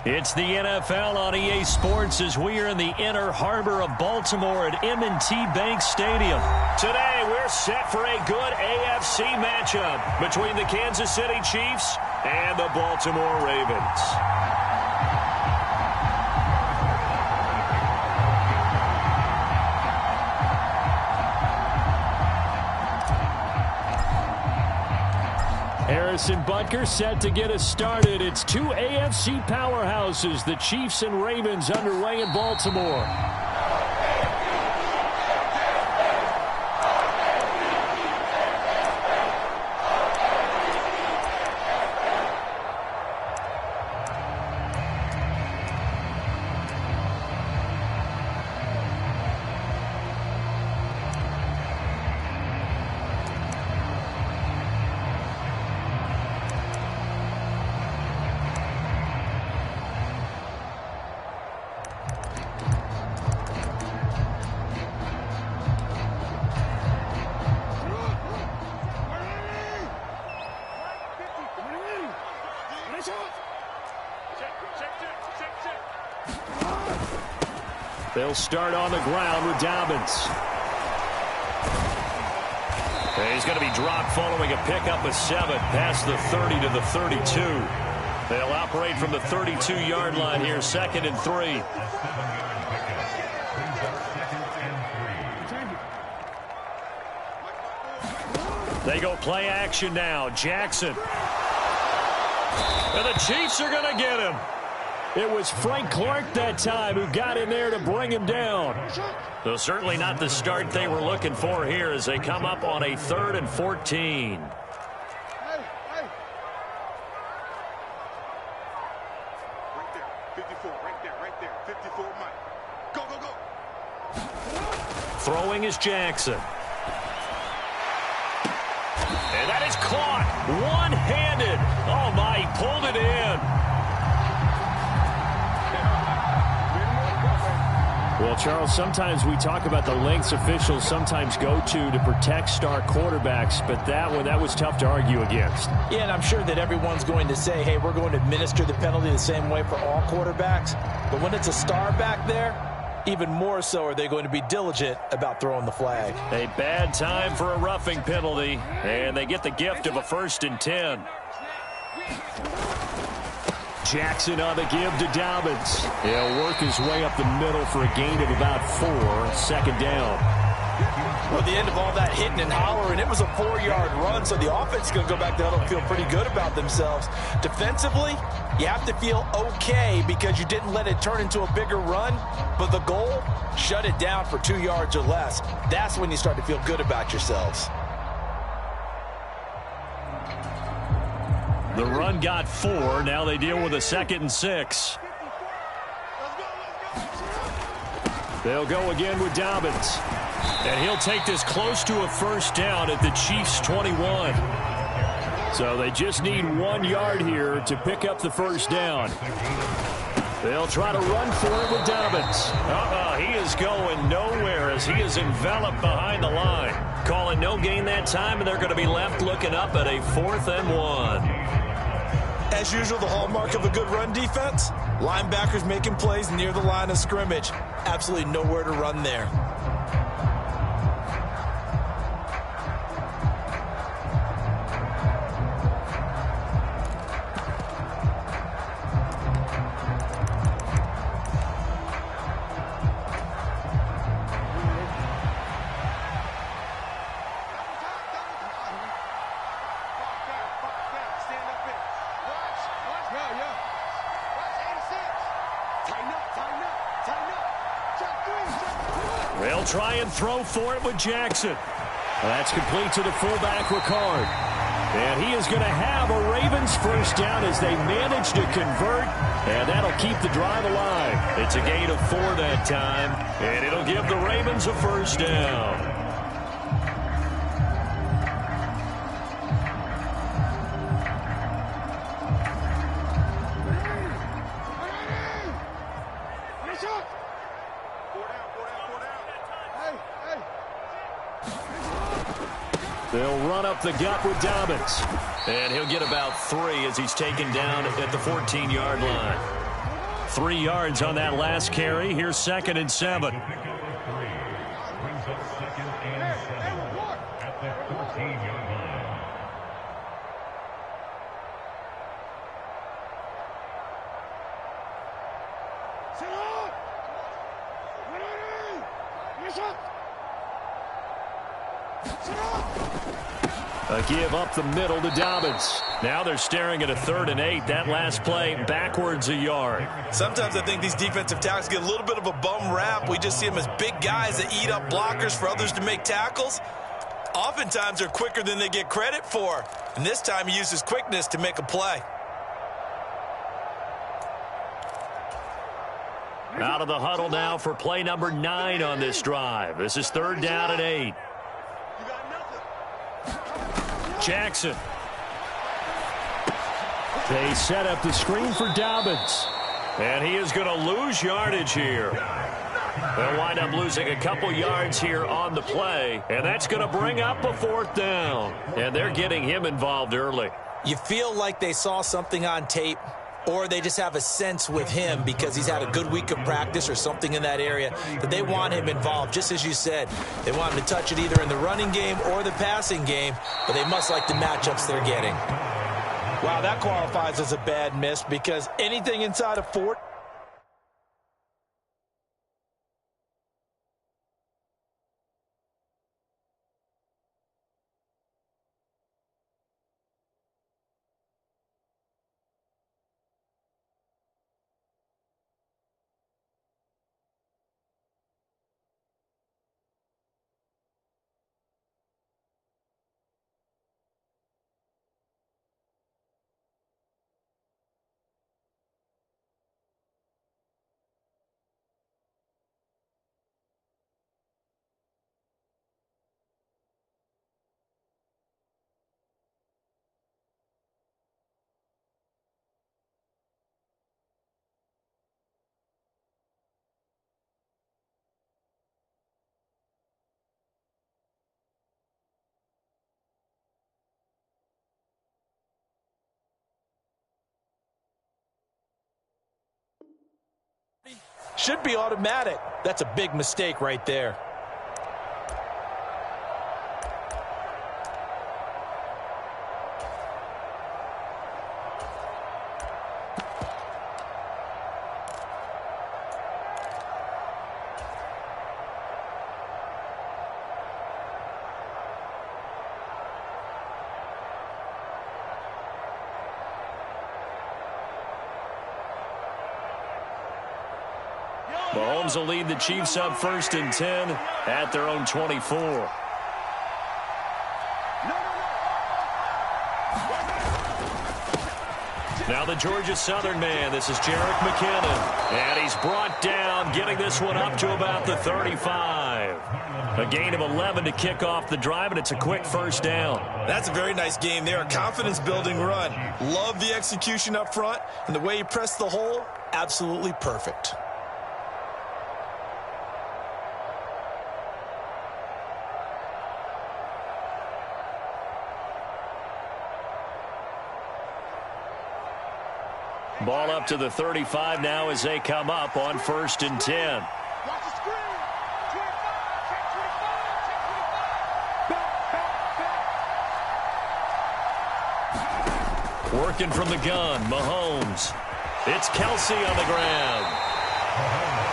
It's the NFL on EA Sports as we are in the inner harbor of Baltimore at M&T Bank Stadium. Today, we're set for a good AFC matchup between the Kansas City Chiefs and the Baltimore Ravens. Harrison Butker set to get us started. It's two AFC powerhouses, the Chiefs and Ravens, underway in Baltimore. They'll start on the ground with Dobbins. He's going to be dropped following a pickup of 7 past the 30 to the 32. They'll operate from the 32-yard line here, 2nd and 3. They go play action now. Jackson. And the Chiefs are going to get him. It was Frank Clark that time who got in there to bring him down. So certainly not the start they were looking for here as they come up on a 3rd and 14. Right there, 54, right there, 54, Mike. Go, go, go. Throwing is Jackson. And that is caught one-handed. Oh, my, he pulled it in. Well, Charles, sometimes we talk about the lengths officials sometimes go to protect star quarterbacks, but that was tough to argue against. Yeah, and I'm sure that everyone's going to say, hey, we're going to administer the penalty the same way for all quarterbacks. But when it's a star back there, even more so are they going to be diligent about throwing the flag. A bad time for a roughing penalty, and they get the gift of a 1st and 10. Jackson on the give to Dobbins. He'll work his way up the middle for a gain of about 4, 2nd down. Well, the end of all that hitting and hollering, it was a 4-yard run, so the offense is going to go back there and feel pretty good about themselves. Defensively, you have to feel okay because you didn't let it turn into a bigger run, but the goal, shut it down for 2 yards or less. That's when you start to feel good about yourselves. The run got 4. Now they deal with a 2nd and 6. They'll go again with Dobbins. And he'll take this close to a 1st down at the Chiefs' 21. So they just need 1 yard here to pick up the 1st down. They'll try to run for it with Dobbins. He is going nowhere as he is enveloped behind the line. Calling no gain that time, and they're going to be left looking up at a 4th and 1. As usual, the hallmark of a good run defense, linebackers making plays near the line of scrimmage. Absolutely nowhere to run there. They'll try and throw for it with Jackson. That's complete to the fullback, Ricard. And he is going to have a Ravens 1st down as they manage to convert, and that'll keep the drive alive. It's a gain of 4 that time, and it'll give the Ravens a 1st down. They'll run up the gut with Dobbins. And he'll get about 3 as he's taken down at the 14-yard line. 3 yards on that last carry. Here's 2nd and 7. Brings up 2nd and 7 at that 14-yard line. A give up the middle to Dobbins. Now they're staring at a 3rd and 8. That last play backwards a yard. Sometimes I think these defensive tackles get a little bit of a bum rap. We just see them as big guys that eat up blockers for others to make tackles. Oftentimes they're quicker than they get credit for. And this time he uses quickness to make a play. Out of the huddle now for play number 9 on this drive. This is 3rd down and 8. Jackson. They set up the screen for Dobbins. And he is going to lose yardage here. They'll wind up losing a couple yards here on the play. And that's going to bring up a 4th down. And they're getting him involved early. You feel like they saw something on tape, or they just have a sense with him because he's had a good week of practice or something in that area that they want him involved. Just as you said, they want him to touch it either in the running game or the passing game, but they must like the matchups they're getting. Wow, that qualifies as a bad miss because anything inside of 4. Should be automatic. That's a big mistake right there. Mahomes will lead the Chiefs up 1st and 10 at their own 24. Now the Georgia Southern man. This is Jerick McKinnon. And he's brought down, getting this one up to about the 35. A gain of 11 to kick off the drive, and it's a quick 1st down. That's a very nice game there. A confidence-building run. Love the execution up front, and the way he pressed the hole, absolutely perfect. Ball up to the 35 now as they come up on 1st and 10. Working from the gun, Mahomes. It's Kelsey on the ground.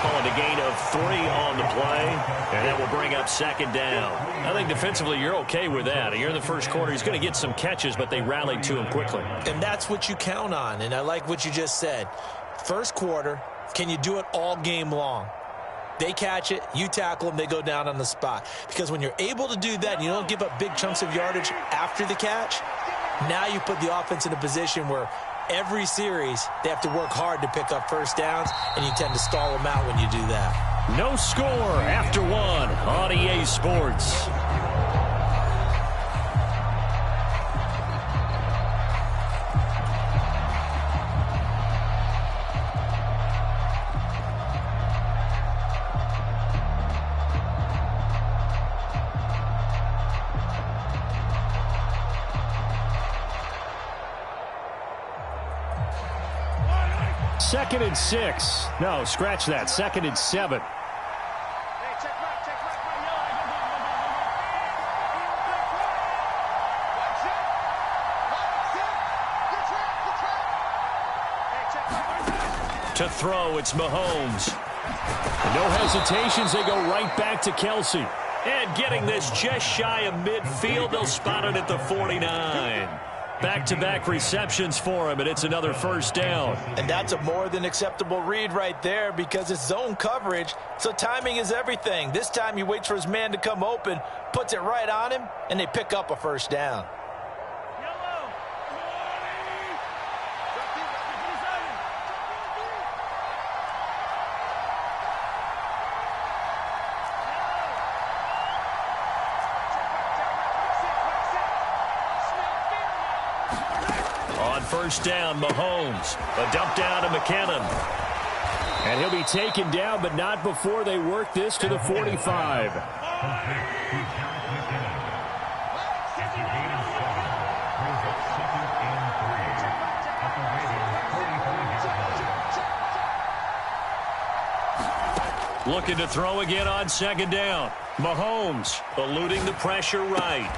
Calling a gain of 3 on the play, and that will bring up 2nd down. I think defensively you're okay with that. You're in the 1st quarter. He's going to get some catches, but they rallied to him quickly. And that's what you count on, and I like what you just said. 1st quarter, can you do it all game long? They catch it, you tackle them, they go down on the spot. Because when you're able to do that and you don't give up big chunks of yardage after the catch, now you put the offense in a position where every series they have to work hard to pick up 1st downs, and you tend to stall them out when you do that. No score after 1 on EA Sports. 2nd and 6. No, scratch that. 2nd and 7. To throw, it's Mahomes. No hesitations, they go right back to Kelsey. And getting this just shy of midfield, they'll spot it at the 49. Back-to-back receptions for him, and it's another first down. And that's a more than acceptable read right there because it's zone coverage, so timing is everything. This time he waits for his man to come open, puts it right on him, and they pick up a first down. First down, Mahomes. A dump down to McKinnon. And he'll be taken down, but not before they work this to the 45. Looking to throw again on 2nd down. Mahomes eluding the pressure right.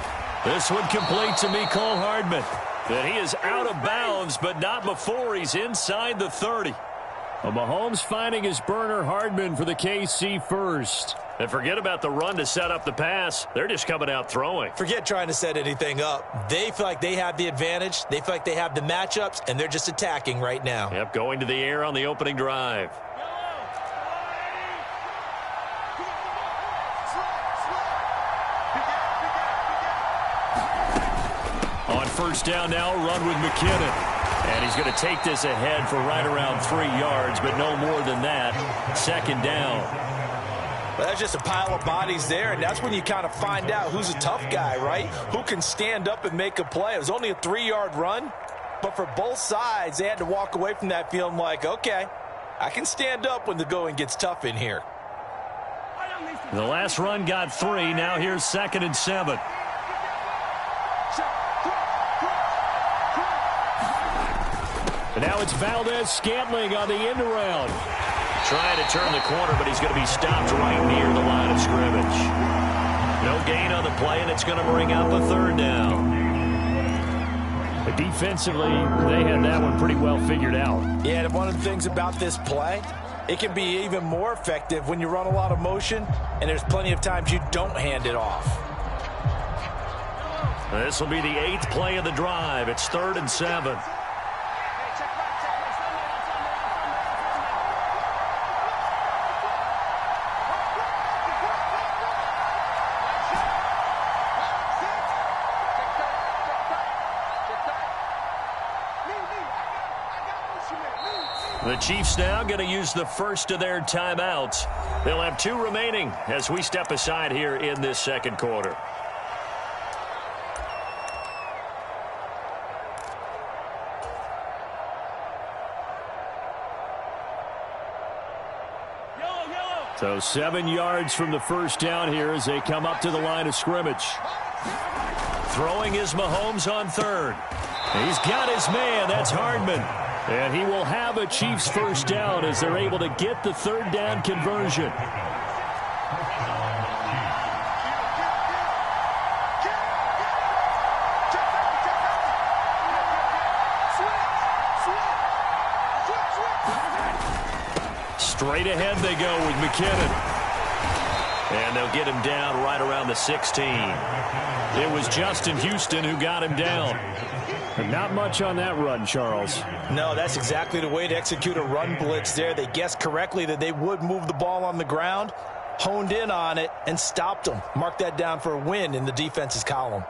This one complete to Mecole Hardman. That he is out of bounds, but not before he's inside the 30. Well, Mahomes finding his burner Hardman for the KC first. And forget about the run to set up the pass. They're just coming out throwing. Forget trying to set anything up. They feel like they have the advantage. They feel like they have the matchups, and they're just attacking right now. Yep, going to the air on the opening drive. First down now, run with McKinnon. And he's going to take this ahead for right around 3 yards, but no more than that. 2nd down. Well, that's just a pile of bodies there, and that's when you kind of find out who's a tough guy, right? Who can stand up and make a play. It was only a 3-yard run, but for both sides, they had to walk away from that feeling like, okay, I can stand up when the going gets tough in here. The last run got 3. Now here's 2nd and 7. And now it's Valdez-Scantling on the end around. Trying to turn the corner, but he's going to be stopped right near the line of scrimmage. No gain on the play, and it's going to bring up a 3rd down. But defensively, they had that one pretty well figured out. Yeah, and one of the things about this play, it can be even more effective when you run a lot of motion, and there's plenty of times you don't hand it off. This will be the 8th play of the drive. It's 3rd and 7. The Chiefs now going to use the first of their timeouts. They'll have 2 remaining as we step aside here in this 2nd quarter. So 7 yards from the first down here as they come up to the line of scrimmage. Throwing is Mahomes on 3rd. He's got his man. That's Hardman. And he will have a Chiefs first down as they're able to get the 3rd down conversion. Straight ahead they go with McKinnon. And they'll get him down right around the 16. It was Justin Houston who got him down. And not much on that run, Charles. No, that's exactly the way to execute a run blitz there. They guessed correctly that they would move the ball on the ground, honed in on it, and stopped them. Mark that down for a win in the defense's column.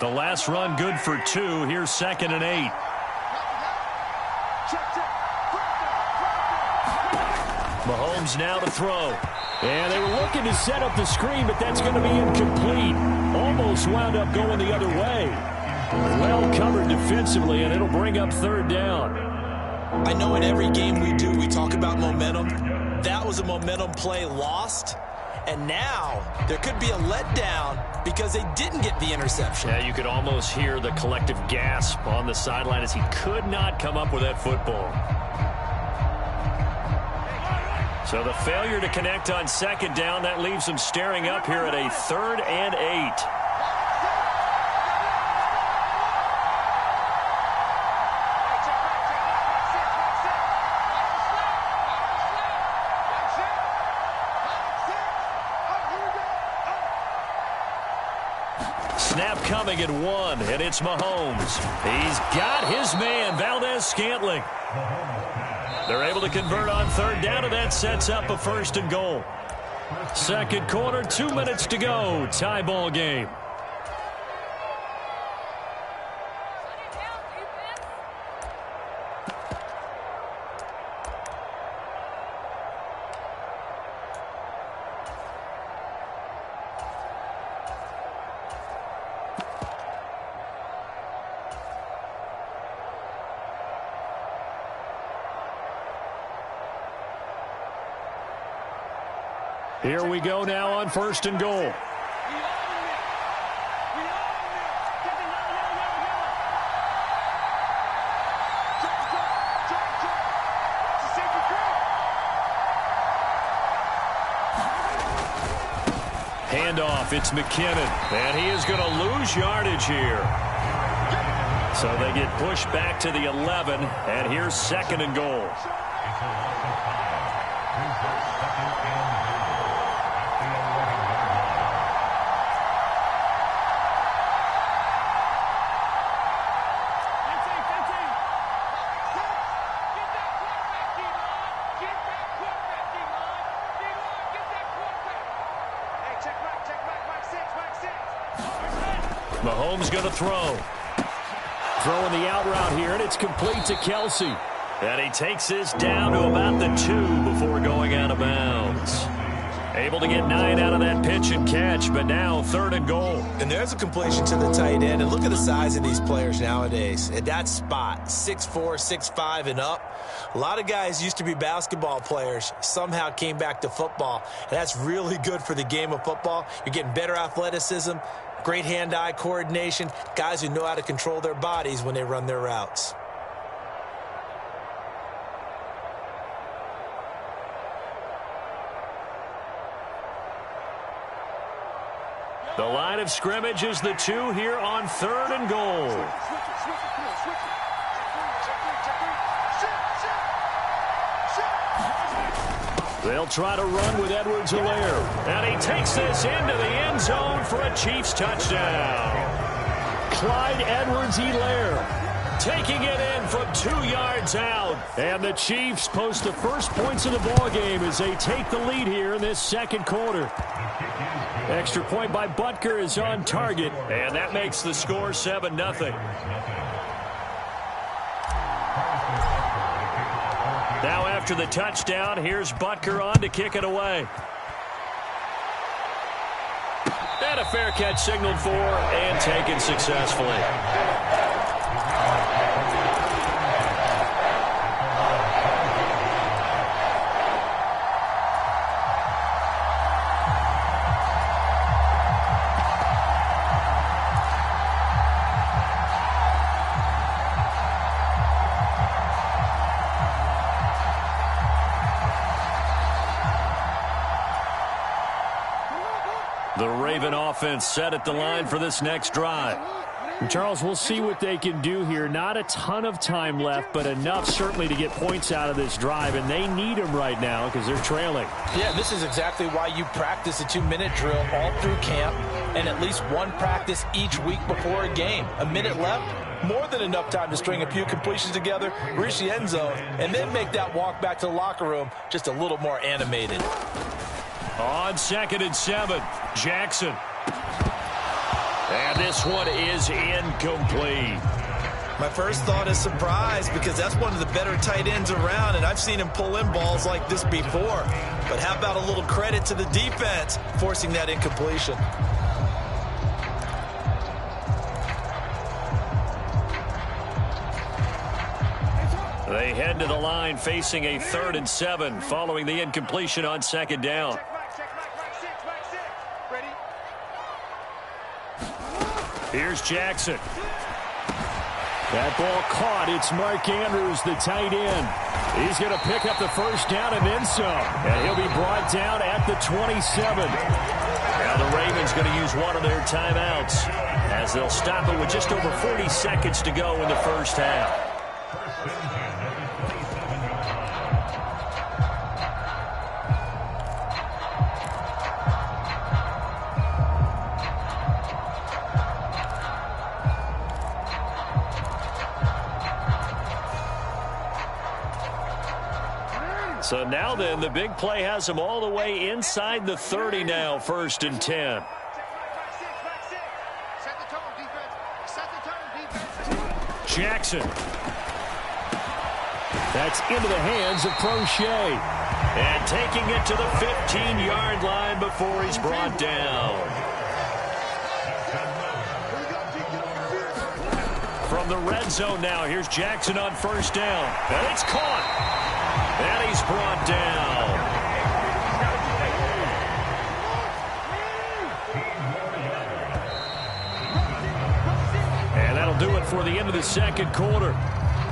The last run good for 2. Here's 2nd and 8. Mahomes now to throw. And they were looking to set up the screen, but that's going to be incomplete. Almost wound up going the other way. Well covered defensively, and it'll bring up third down. I know in every game we do, we talk about momentum. That was a momentum play lost. And now there could be a letdown because they didn't get the interception. Yeah, you could almost hear the collective gasp on the sideline as he could not come up with that football. So the failure to connect on second down, that leaves him staring up here at a 3rd and 8. Snap coming at 1, and it's Mahomes. He's got his man, Valdez-Scantling. They're able to convert on third down, and that sets up a 1st and goal. Second quarter, 2 minutes to go. Tie ball game. Here we go now on 1st and goal. Handoff, it's McKinnon, and he is going to lose yardage here. So they get pushed back to the 11, and here's 2nd and goal. Mahomes going to throw. Throwing the out route here, and it's complete to Kelsey. And he takes this down to about the 2 before going out of bounds. Able to get 9 out of that pitch and catch, but now 3rd and goal. And there's a completion to the tight end. And look at the size of these players nowadays. At that spot, 6'4", 6'5", and up. A lot of guys used to be basketball players, somehow came back to football. And that's really good for the game of football. You're getting better athleticism, great hand-eye coordination, guys who know how to control their bodies when they run their routes. The line of scrimmage is the 2 here on 3rd and goal. They'll try to run with Edwards-Helaire. And he takes this into the end zone for a Chiefs touchdown. Clyde Edwards-Helaire taking it in from 2 yards out. And the Chiefs post the first points of the ballgame as they take the lead here in this 2nd quarter. Extra point by Butker is on target, and that makes the score 7-0. Now after the touchdown, here's Butker on to kick it away. And a fair catch signaled for and taken successfully. The Raven offense set at the line for this next drive. And Charles, we'll see what they can do here. Not a ton of time left, but enough certainly to get points out of this drive, and they need them right now because they're trailing. Yeah, this is exactly why you practice a 2-minute drill all through camp and at least one practice each week before a game. A minute left, more than enough time to string a few completions together, reach the end zone, and then make that walk back to the locker room just a little more animated. On 2nd and 7, Jackson. And this one is incomplete. My first thought is surprise because that's one of the better tight ends around, and I've seen him pull in balls like this before. But how about a little credit to the defense forcing that incompletion? They head to the line facing a 3rd and 7 following the incompletion on 2nd down. Here's Jackson. That ball caught. It's Mark Andrews, the tight end. He's going to pick up the 1st down and then some. And he'll be brought down at the 27. Now the Ravens going to use one of their timeouts as they'll stop it with just over 40 seconds to go in the 1st half. So now then, the big play has them all the way inside the 30 now, 1st and 10. Jackson. That's into the hands of Crochet. And taking it to the 15-yard line before he's brought down. From the red zone now, here's Jackson on 1st down. And it's caught. And he's brought down. And that'll do it for the end of the 2nd quarter.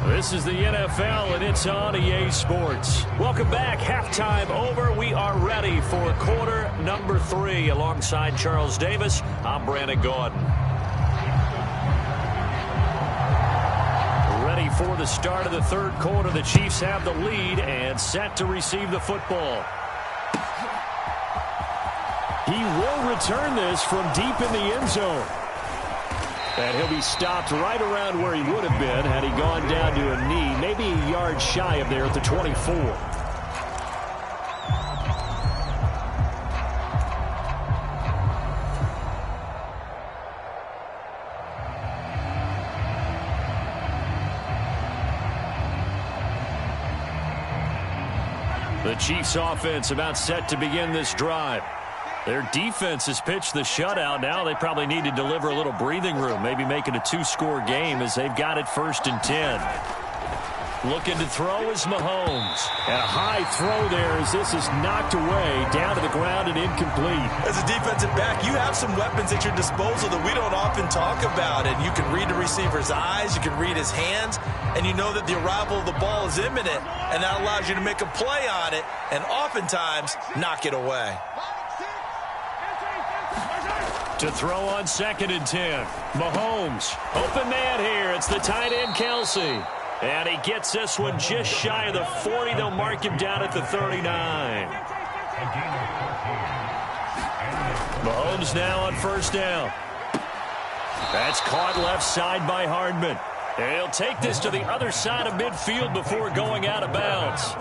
This is the NFL, and it's on EA Sports. Welcome back. Halftime over. We are ready for quarter number 3. Alongside Charles Davis, I'm Brandon Gordon. For the start of the 3rd quarter, the Chiefs have the lead and set to receive the football. He will return this from deep in the end zone. And he'll be stopped right around where he would have been had he gone down to a knee, maybe a yard shy of there at the 24. The Chiefs offense about set to begin this drive. Their defense has pitched the shutout. Now they probably need to deliver a little breathing room, maybe make it a 2-score game as they've got it 1st and 10. Looking to throw is Mahomes. And a high throw there as this is knocked away, down to the ground and incomplete. As a defensive back, you have some weapons at your disposal that we don't often talk about. And you can read the receiver's eyes, you can read his hands, and you know that the arrival of the ball is imminent, and that allows you to make a play on it and oftentimes knock it away. To throw on 2nd and 10. Mahomes. Open man here. It's the tight end, Kelsey. And he gets this one just shy of the 40. They'll mark him down at the 39. Mahomes now on 1st down. That's caught left side by Hardman. And he'll take this to the other side of midfield before going out of bounds.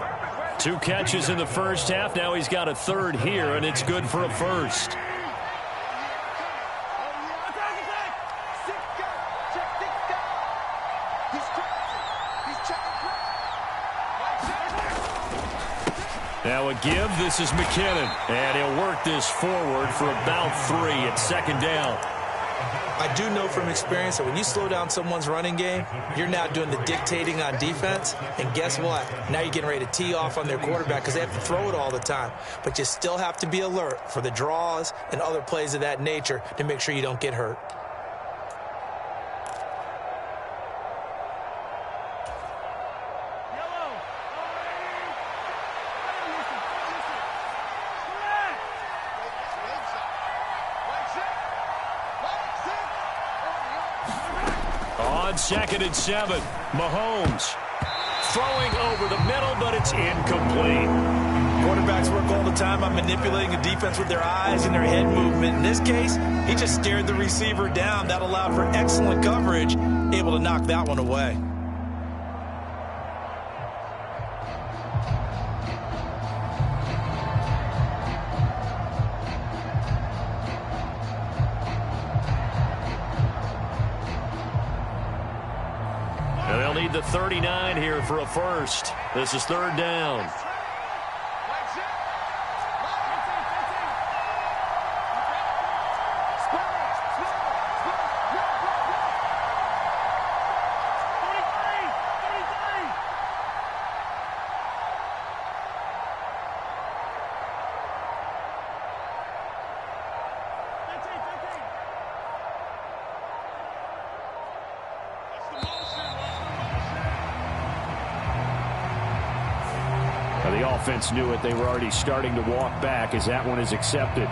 2 catches in the 1st half. Now he's got a 3rd here, and it's good for a 1st. Now a give. This is McKinnon. And he'll work this forward for about 3 at 2nd down. I do know from experience that when you slow down someone's running game, you're now doing the dictating on defense. And guess what? Now you're getting ready to tee off on their quarterback because they have to throw it all the time. But you still have to be alert for the draws and other plays of that nature to make sure you don't get hurt. On 2nd and 7, Mahomes throwing over the middle, but it's incomplete. Quarterbacks work all the time on manipulating a defense with their eyes and their head movement. In this case, he just stared the receiver down. That allowed for excellent coverage, able to knock that one away. And they'll need the 39 here for a 1st. This is 3rd down. The offense knew it. They were already starting to walk back as that one is accepted.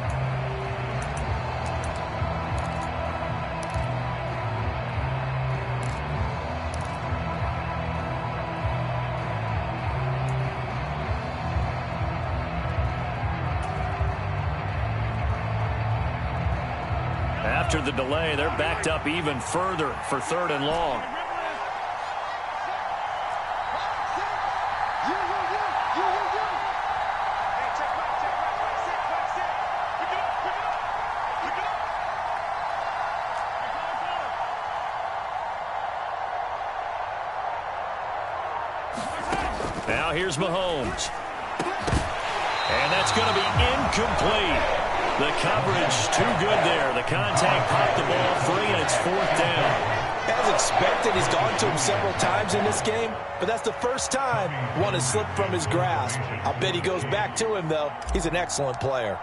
After the delay, they're backed up even further for 3rd and long. Now here's Mahomes. And that's going to be incomplete. The coverage too good there. The contact popped the ball free, and it's 4th down. As expected, he's gone to him several times in this game, but that's the first time one has slipped from his grasp. I'll bet he goes back to him, though. He's an excellent player.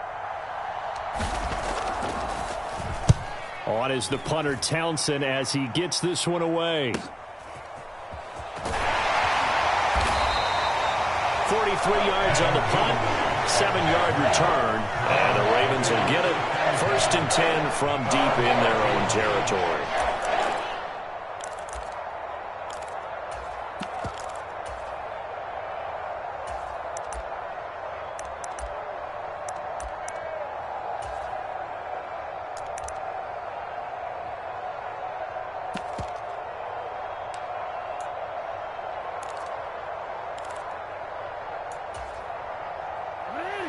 On is the punter, Townsend, as he gets this one away. 43 yards on the punt, 7-yard return, and the Ravens will get it 1st and 10 from deep in their own territory.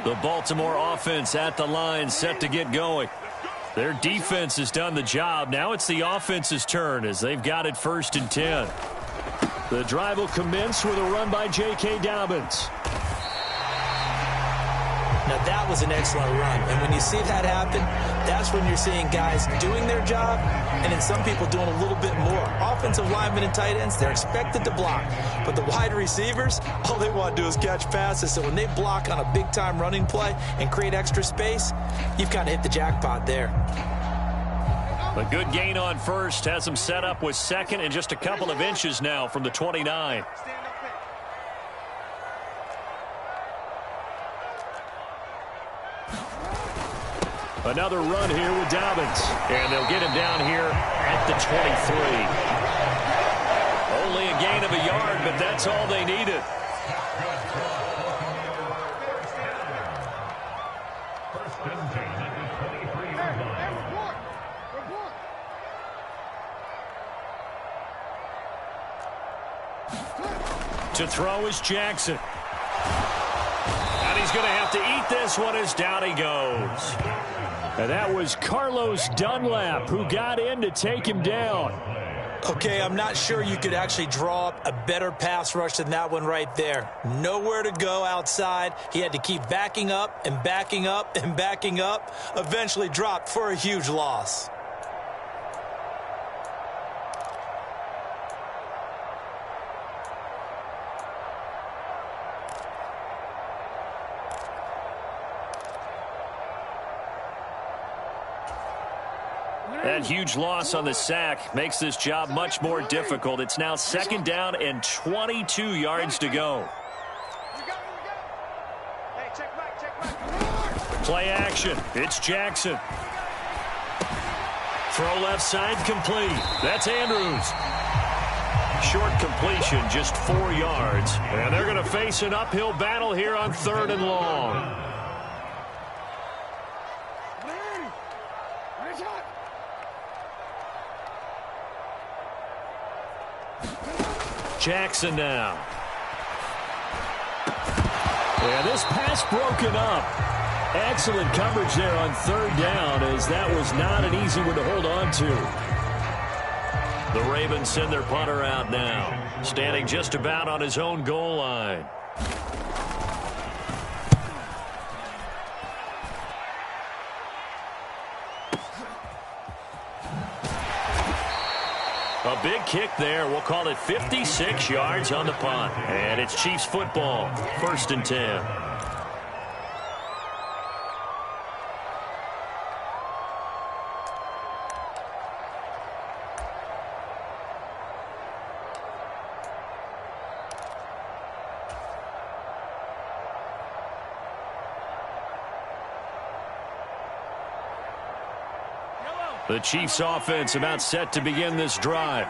The Baltimore offense at the line, set to get going. Their defense has done the job. Now it's the offense's turn as they've got it 1st and 10. The drive will commence with a run by J.K. Dobbins. Now that was an excellent run, and when you see that happen, that's when you're seeing guys doing their job and then some people doing a little bit more. Offensive linemen and tight ends, they're expected to block, but the wide receivers, all they want to do is catch passes. So when they block on a big-time running play and create extra space, you've kind of hit the jackpot there. A good gain on 1st has them set up with 2nd and just a couple of inches now from the 29. Another run here with Dobbins. And they'll get him down here at the 23. Only a gain of a yard, but that's all they needed. To throw is Jackson. And he's going to have to eat this one as down he goes. And that was Carlos Dunlap who got in to take him down. Okay, I'm not sure you could actually draw up a better pass rush than that one right there. Nowhere to go outside. He had to keep backing up and backing up and backing up. Eventually dropped for a huge loss. That huge loss on the sack makes this job much more difficult. It's now 2nd down and 22 yards to go. Play action. It's Jackson. Throw left side complete. That's Andrews. Short completion, just 4 yards. And they're going to face an uphill battle here on 3rd and long. Jackson now. And this pass broken up. Excellent coverage there on 3rd down, as that was not an easy one to hold on to. The Ravens send their punter out now, standing just about on his own goal line. A big kick there. We'll call it 56 yards on the punt. And it's Chiefs football, 1st and 10. The Chiefs offense about set to begin this drive.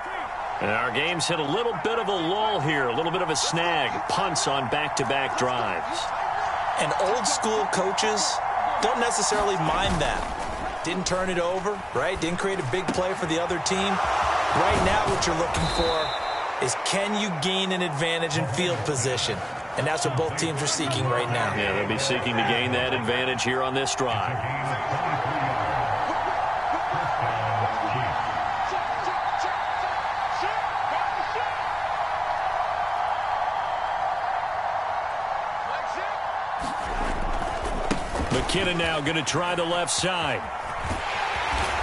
And our game's hit a little bit of a lull here, a little bit of a snag. Punts on back-to-back drives. And old school coaches don't necessarily mind that. Didn't turn it over, right? Didn't create a big play for the other team. Right now what you're looking for is, can you gain an advantage in field position? And that's what both teams are seeking right now. Yeah, they'll be seeking to gain that advantage here on this drive. McKinnon now going to try the left side.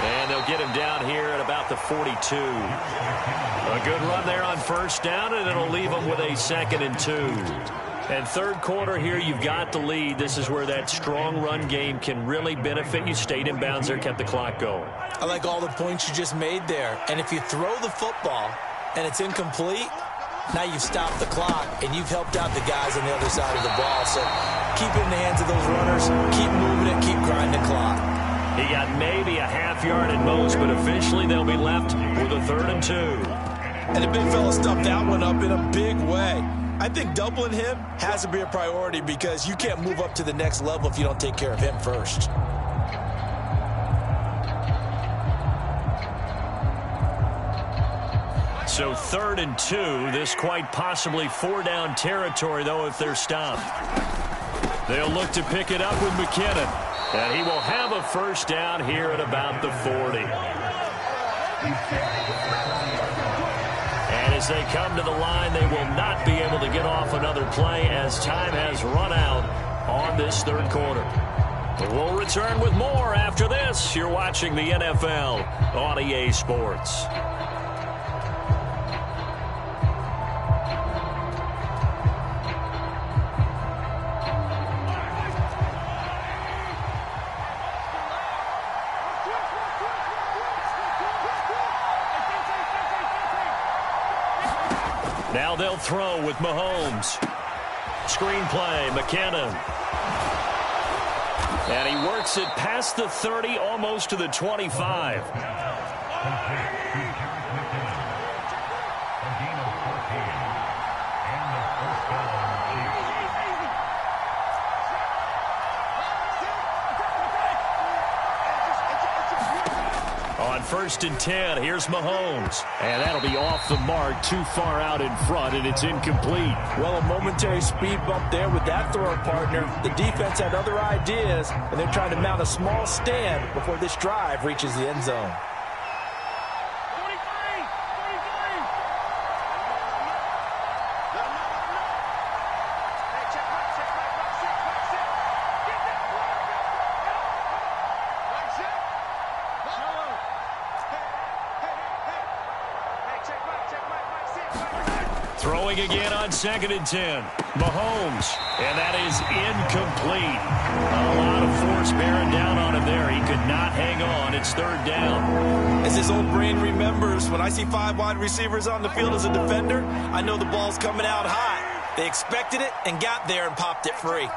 And they'll get him down here at about the 42. A good run there on first down, and it'll leave him with a 2nd and 2. And third quarter here, you've got the lead. This is where that strong run game can really benefit you. Stayed in bounds there, kept the clock going. I like all the points you just made there. And if you throw the football and it's incomplete, now you've stopped the clock and you've helped out the guys on the other side of the ball. So keep it in the hands of those runners. Keep moving it. Keep grinding the clock. He got maybe a half yard at most, but officially they'll be left with a 3rd and 2. And the big fella stuffed that one up in a big way. I think doubling him has to be a priority because you can't move up to the next level if you don't take care of him first. So 3rd and 2. This quite possibly 4-down territory, though, if they're stopped. They'll look to pick it up with McKinnon. And he will have a first down here at about the 40. And as they come to the line, they will not be able to get off another play as time has run out on this third quarter. We'll return with more after this. You're watching the NFL on EA Sports. Now they'll throw with Mahomes. Screen play, McKinnon. And he works it past the 30, almost to the 25. On 1st and 10, here's Mahomes. And that'll be off the mark, too far out in front, and it's incomplete. Well, a momentary speed bump there with that throw partner. The defense had other ideas, and they're trying to mount a small stand before this drive reaches the end zone. Throwing again on 2nd and 10. Mahomes. And that is incomplete. A lot of force bearing down on him there. He could not hang on. It's 3rd down. As his old brain remembers, when I see 5 wide receivers on the field as a defender, I know the ball's coming out high. They expected it and got there and popped it free.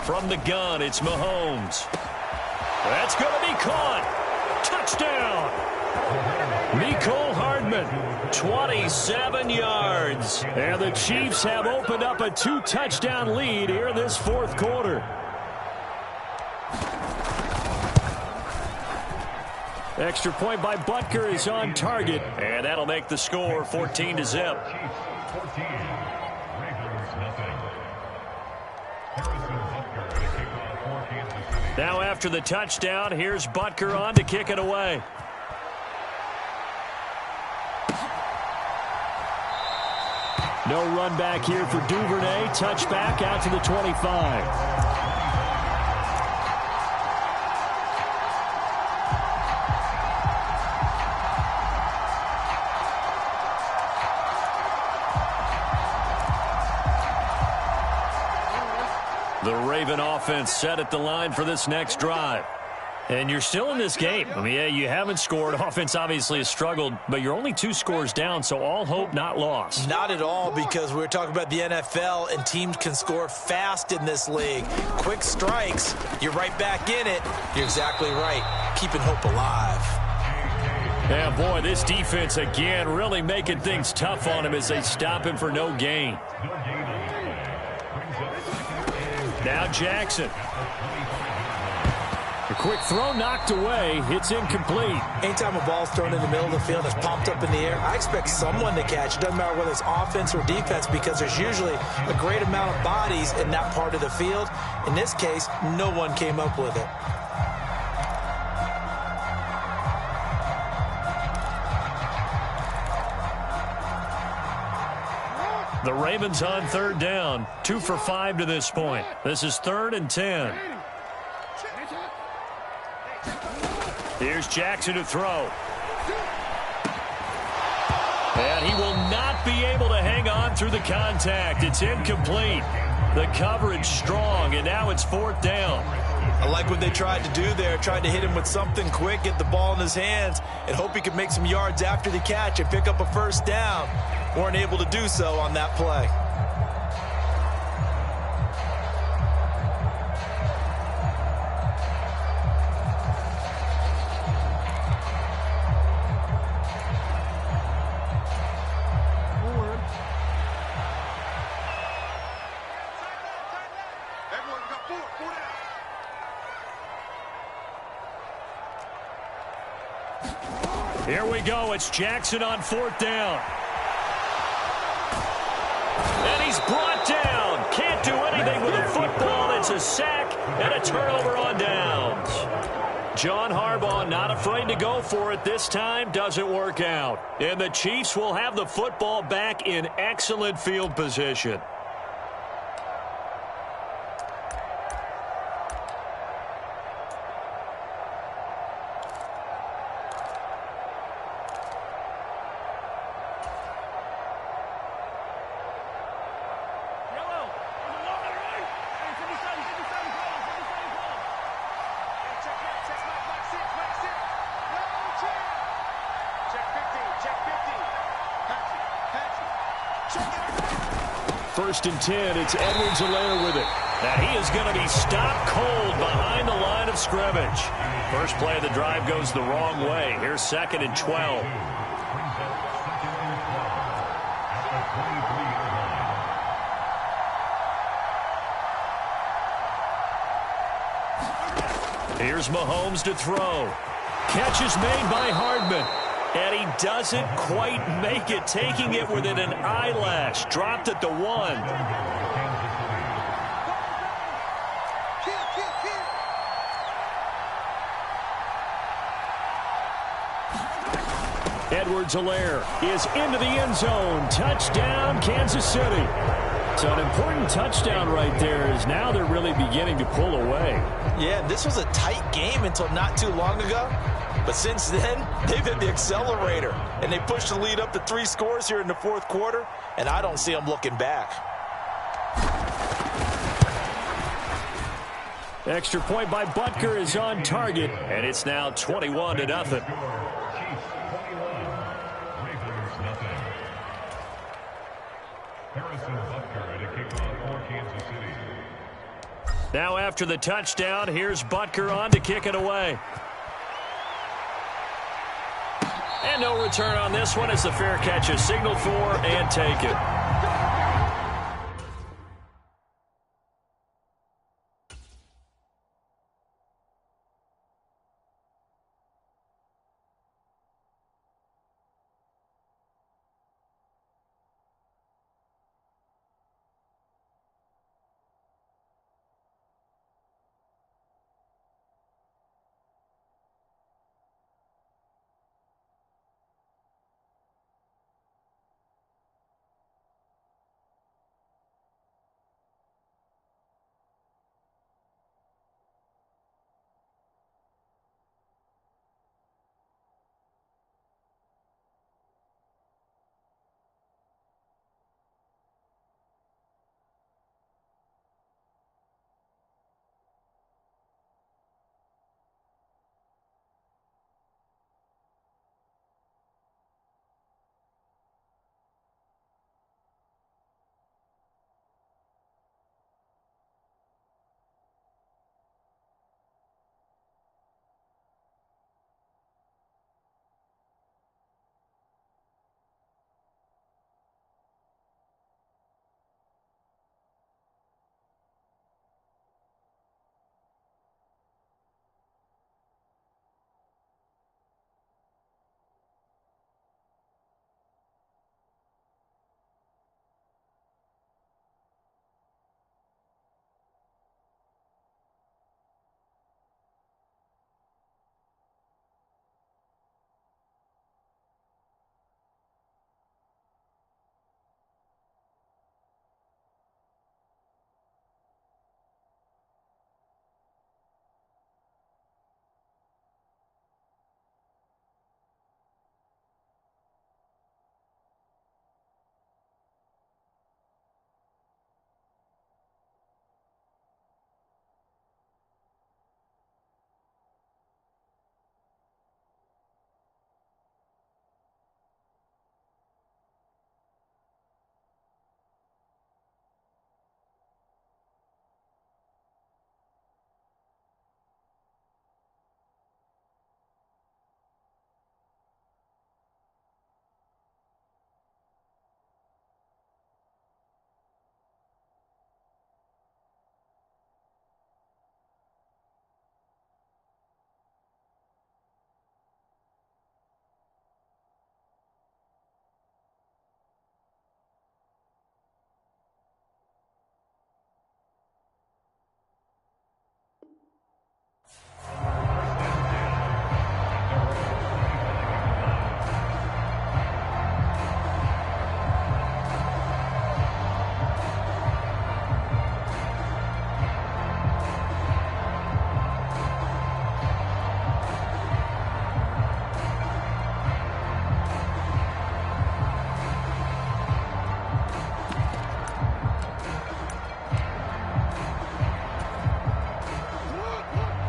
From the gun, it's Mahomes. That's going to be caught. Touchdown. Mecole Hardman, 27 yards. And the Chiefs have opened up a 2-touchdown lead here in this 4th quarter. Extra point by Butker is on target. And that'll make the score 14-0. Now after the touchdown, here's Butker on to kick it away. No run back here for Duvernay. Touchback out to the 25. The Raven offense set at the line for this next drive. And you're still in this game. I mean, yeah, you haven't scored. Offense obviously has struggled, but you're only 2 scores down, so all hope not lost. Not at all, because we're talking about the NFL, and teams can score fast in this league. Quick strikes, you're right back in it. You're exactly right. Keeping hope alive. Yeah, boy, this defense, again, really making things tough on him as they stop him for no gain. Now Jackson. A quick throw knocked away. It's incomplete. Anytime a ball's thrown in the middle of the field and it's pumped up in the air, I expect someone to catch. It doesn't matter whether it's offense or defense, because there's usually a great amount of bodies in that part of the field. In this case, no one came up with it. The Ravens on 3rd down. 2 for 5 to this point. This is 3rd and 10. Here's Jackson to throw. And he will not be able to hang on through the contact. It's incomplete. The coverage strong, and now it's 4th down. I like what they tried to do there. Tried to hit him with something quick, get the ball in his hands, and hope he could make some yards after the catch and pick up a 1st down. Weren't able to do so on that play. Here we go. It's Jackson on 4th down. And he's brought down. Can't do anything with a football. It's a sack and a turnover on downs. John Harbaugh not afraid to go for it this time. Doesn't work out. And the Chiefs will have the football back in excellent field position. First and 10, it's Edwards-Helaire with it. Now he is going to be stopped cold behind the line of scrimmage. First play of the drive goes the wrong way. Here's 2nd and 12. Here's Mahomes to throw. Catch is made by Hardman. And he doesn't quite make it, taking it within an eyelash. Dropped at the 1. Edwards-Helaire is into the end zone. Touchdown, Kansas City. So an important touchdown right there, as now they're really beginning to pull away. Yeah, this was a tight game until not too long ago. But since then, they've hit the accelerator, and they pushed the lead up to 3 scores here in the 4th quarter, and I don't see them looking back. Extra point by Butker is on target, and it's now 21-0. Now after the touchdown, here's Butker on to kick it away. And no return on this one as the fair catch is signaled for and taken.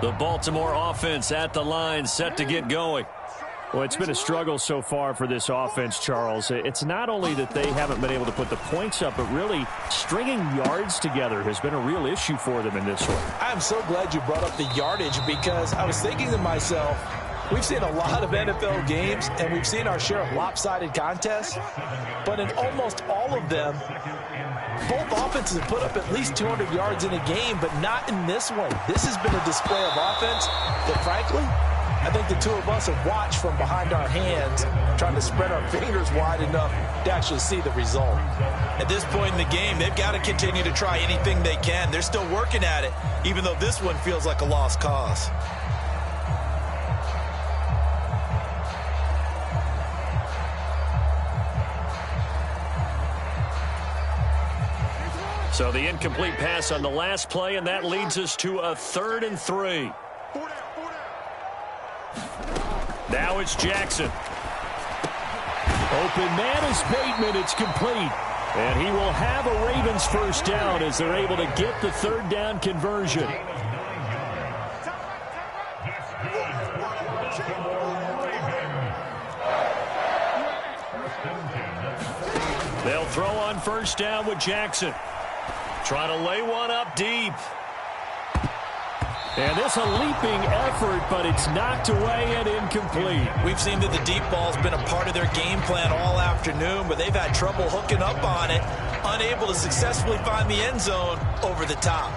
The Baltimore offense at the line, set to get going. Well, it's been a struggle so far for this offense, Charles. It's not only that they haven't been able to put the points up, but really stringing yards together has been a real issue for them in this one. I'm so glad you brought up the yardage, because I was thinking to myself, we've seen a lot of NFL games, and we've seen our share of lopsided contests, but in almost all of them, both offenses have put up at least 200 yards in a game, but not in this one. This has been a display of offense that, frankly, I think the two of us have watched from behind our hands, trying to spread our fingers wide enough to actually see the result. At this point in the game, they've got to continue to try anything they can. They're still working at it, even though this one feels like a lost cause. So the incomplete pass on the last play, and that leads us to a 3rd and 3. Now it's Jackson. Open man is Bateman. It's complete. And he will have a Ravens first down as they're able to get the 3rd down conversion. They'll throw on first down with Jackson. Trying to lay one up deep. And this a leaping effort, but it's knocked away and incomplete. We've seen that the deep ball's been a part of their game plan all afternoon, but they've had trouble hooking up on it, unable to successfully find the end zone over the top.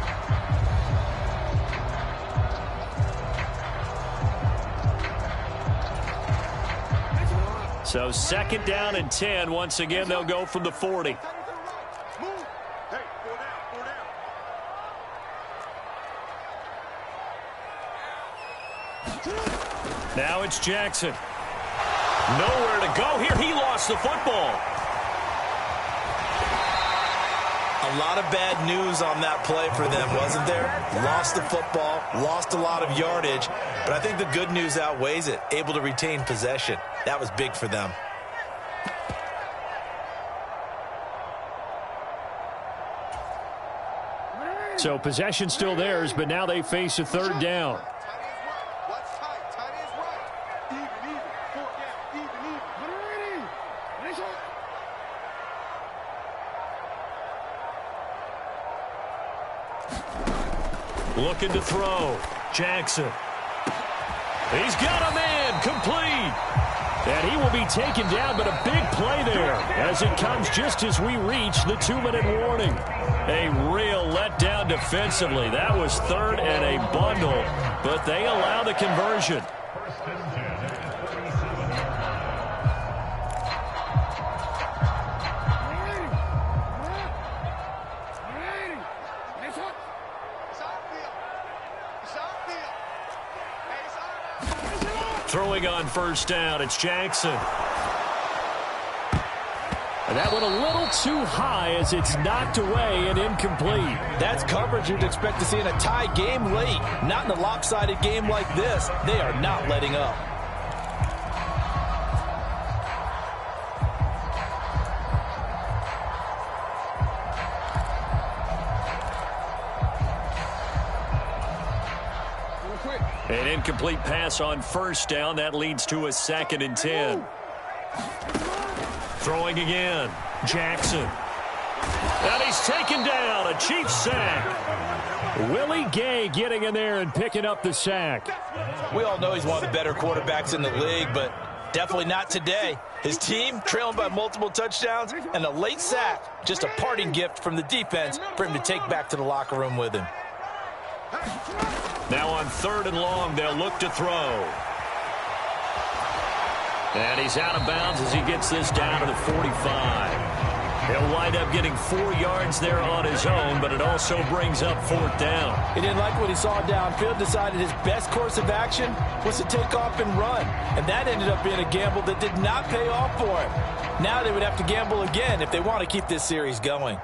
So 2nd down and 10. Once again, they'll go from the 40. Now it's Jackson. Nowhere to go here. He lost the football. A lot of bad news on that play for them, wasn't there? Lost the football, lost a lot of yardage, but I think the good news outweighs it. Able to retain possession. That was big for them. So possession still theirs, but now they face a 3rd down. Looking to throw. Jackson. He's got a man. Complete. And he will be taken down, but a big play there as it comes just as we reach the 2-minute warning. A real letdown defensively. That was 3rd and a bundle, but they allow the conversion. Throwing on first down, it's Jackson. And that went a little too high as it's knocked away and incomplete. That's coverage you'd expect to see in a tie game late. Not in a lopsided game like this. They are not letting up. An incomplete pass on first down. That leads to a 2nd and 10. Throwing again. Jackson. And he's taken down. A Chiefs sack. Willie Gay getting in there and picking up the sack. We all know he's one of the better quarterbacks in the league, but definitely not today. His team trailing by multiple touchdowns and a late sack. Just a parting gift from the defense for him to take back to the locker room with him. Now on 3rd and long, they'll look to throw. And he's out of bounds as he gets this down to the 45. He'll wind up getting 4 yards there on his own, but it also brings up 4th down. He didn't like what he saw downfield, decided his best course of action was to take off and run. And that ended up being a gamble that did not pay off for him. Now they would have to gamble again if they want to keep this series going.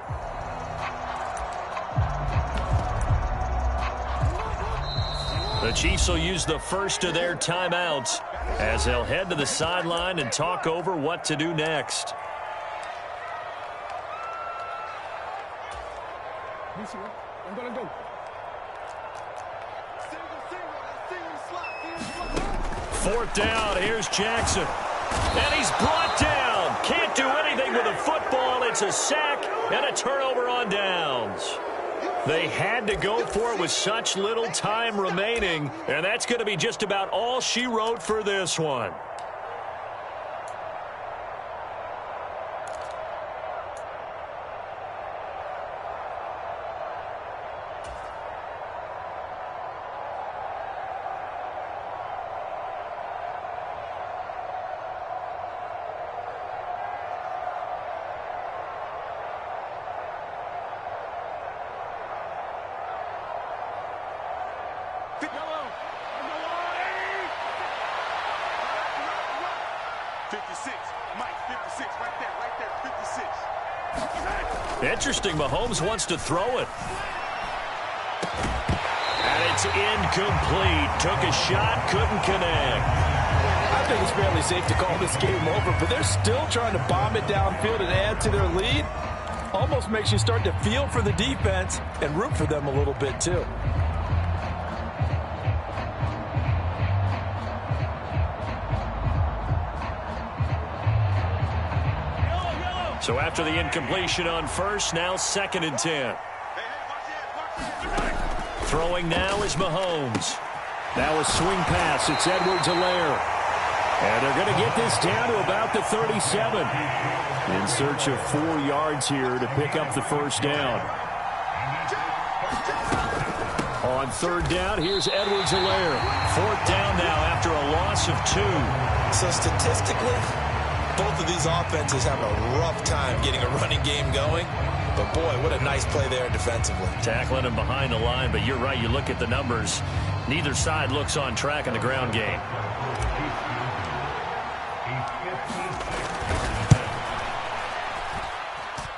The Chiefs will use the first of their timeouts as they'll head to the sideline and talk over what to do next. 4th down. Here's Jackson. And he's brought down. Can't do anything with a football. It's a sack and a turnover on downs. They had to go for it with such little time remaining, and that's going to be just about all she wrote for this one. Interesting, Mahomes wants to throw it. And it's incomplete. Took a shot, couldn't connect. I think it's fairly safe to call this game over, but they're still trying to bomb it downfield and add to their lead. Almost makes you start to feel for the defense and root for them a little bit, too. So after the incompletion on first, now 2nd and 10. Throwing now is Mahomes. Now a swing pass. It's Edwards-Helaire. And they're going to get this down to about the 37. In search of 4 yards here to pick up the first down. On 3rd down, here's Edwards-Helaire. 4th down now after a loss of 2. So statistically, both of these offenses have a rough time getting a running game going. But, boy, what a nice play there defensively. Tackling him behind the line, but you're right. You look at the numbers. Neither side looks on track in the ground game.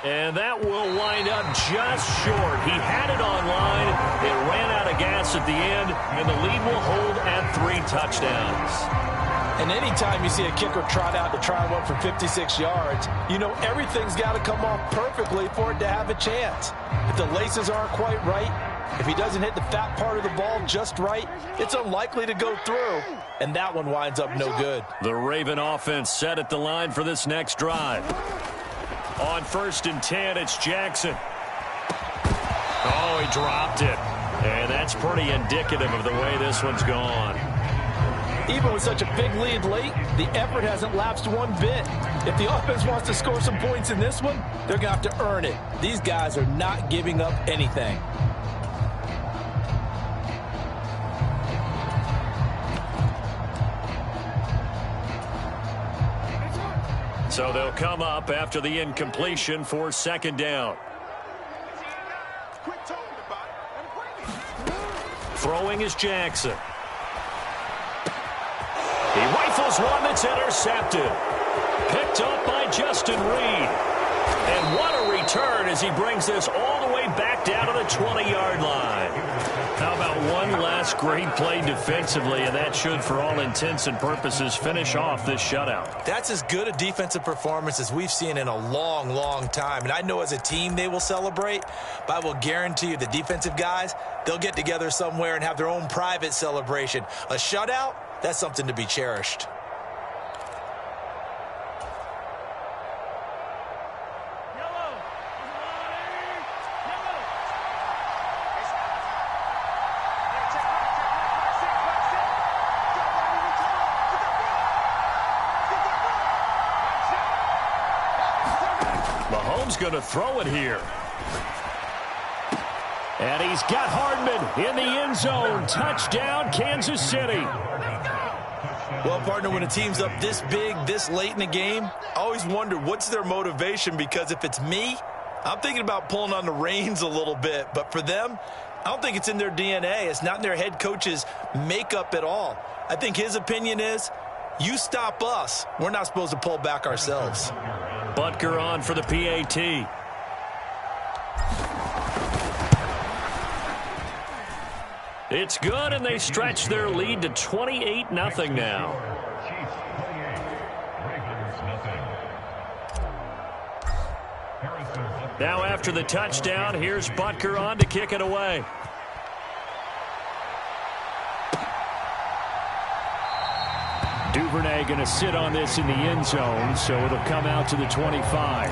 And that will wind up just short. He had it on line. It ran out of gas at the end, and the lead will hold at 3 touchdowns. And anytime you see a kicker trot out to try one for 56 yards, you know everything's got to come off perfectly for it to have a chance. If the laces aren't quite right, if he doesn't hit the fat part of the ball just right, it's unlikely to go through, and that one winds up no good. The Raven offense set at the line for this next drive. On 1st and 10, it's Jackson. Oh, he dropped it. And that's pretty indicative of the way this one's gone. Even with such a big lead late, the effort hasn't lapsed one bit. If the offense wants to score some points in this one, they're going to have to earn it. These guys are not giving up anything. So they'll come up after the incompletion for 2nd down. Throwing is Jackson. He rifles one that's intercepted. Picked up by Justin Reed. And what a return as he brings this all the way back down to the 20-yard line. How about one last great play defensively, and that should, for all intents and purposes, finish off this shutout. That's as good a defensive performance as we've seen in a long, long time. And I know as a team they will celebrate, but I will guarantee you the defensive guys, they'll get together somewhere and have their own private celebration. A shutout, that's something to be cherished. Mahomes going to throw it here. And he's got Hardman in the end zone. Touchdown, Kansas City. Well, partner, when a team's up this big, this late in the game, I always wonder what's their motivation, because if it's me, I'm thinking about pulling on the reins a little bit. But for them, I don't think it's in their DNA. It's not in their head coach's makeup at all. I think his opinion is, you stop us, we're not supposed to pull back ourselves. Butker on for the PAT. It's good, and they stretch their lead to 28-0 now. Now after the touchdown, here's Butker on to kick it away. Duvernay going to sit on this in the end zone, so it'll come out to the 25.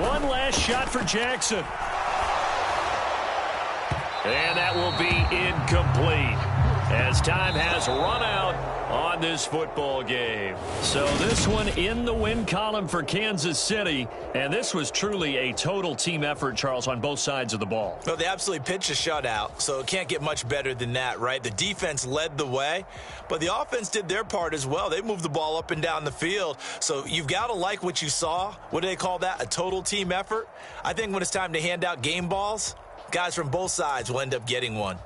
One last shot for Jackson. And that will be incomplete as time has run out on this football game. So this one in the win column for Kansas City, and this was truly a total team effort, Charles, on both sides of the ball. Well, they absolutely pitched a shutout, so it can't get much better than that, right? The defense led the way, but the offense did their part as well. They moved the ball up and down the field, so you've got to like what you saw. What do they call that? A total team effort? I think when it's time to hand out game balls, guys from both sides will end up getting one.